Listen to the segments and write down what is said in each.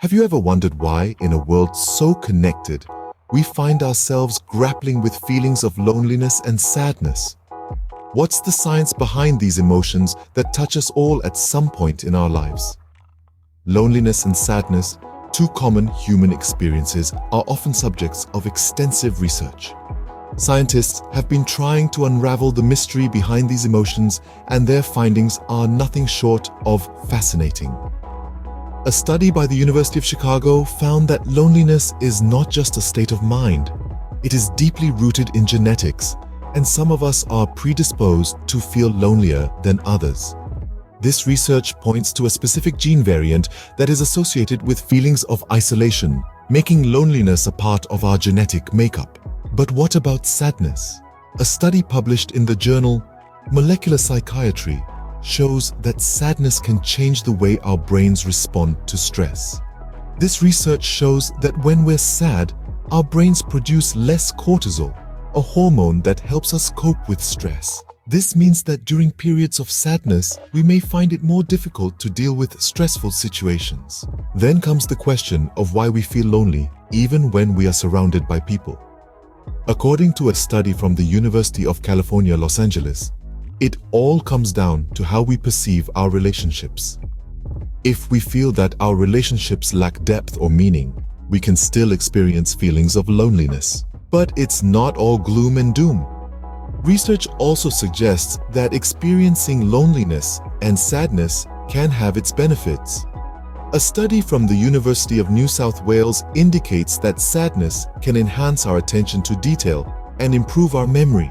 Have you ever wondered why, in a world so connected, we find ourselves grappling with feelings of loneliness and sadness? What's the science behind these emotions that touch us all at some point in our lives? Loneliness and sadness, two common human experiences, are often subjects of extensive research. Scientists have been trying to unravel the mystery behind these emotions, and their findings are nothing short of fascinating. A study by the University of Chicago found that loneliness is not just a state of mind. It is deeply rooted in genetics, and some of us are predisposed to feel lonelier than others. This research points to a specific gene variant that is associated with feelings of isolation, making loneliness a part of our genetic makeup. But what about sadness? A study published in the journal Molecular Psychiatry shows that sadness can change the way our brains respond to stress. This research shows that when we're sad, our brains produce less cortisol, a hormone that helps us cope with stress. This means that during periods of sadness, we may find it more difficult to deal with stressful situations. Then comes the question of why we feel lonely even when we are surrounded by people. According to a study from the University of California, Los Angeles, it all comes down to how we perceive our relationships. If we feel that our relationships lack depth or meaning, we can still experience feelings of loneliness. But it's not all gloom and doom. Research also suggests that experiencing loneliness and sadness can have its benefits. A study from the University of New South Wales indicates that sadness can enhance our attention to detail and improve our memory.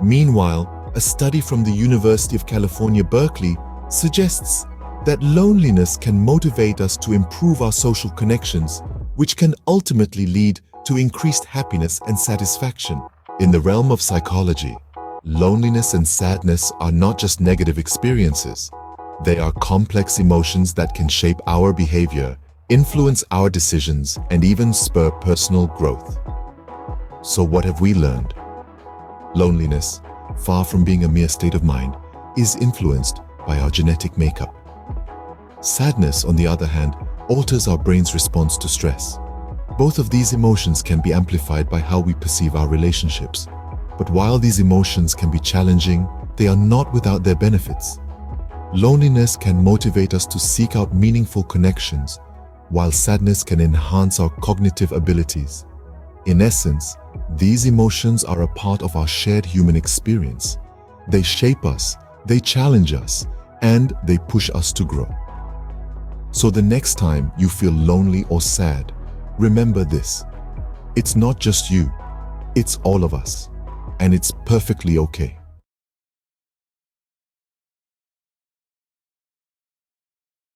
Meanwhile, a study from the University of California, Berkeley, suggests that loneliness can motivate us to improve our social connections, which can ultimately lead to increased happiness and satisfaction. In the realm of psychology, loneliness and sadness are not just negative experiences. They are complex emotions that can shape our behavior, influence our decisions, and even spur personal growth. So what have we learned? Loneliness, far from being a mere state of mind, is influenced by our genetic makeup. Sadness, on the other hand, alters our brain's response to stress. Both of these emotions can be amplified by how we perceive our relationships. But while these emotions can be challenging, they are not without their benefits. Loneliness can motivate us to seek out meaningful connections, while sadness can enhance our cognitive abilities. In essence, these emotions are a part of our shared human experience. They shape us, they challenge us, and they push us to grow. So the next time you feel lonely or sad, remember this: it's not just you, it's all of us, and it's perfectly okay.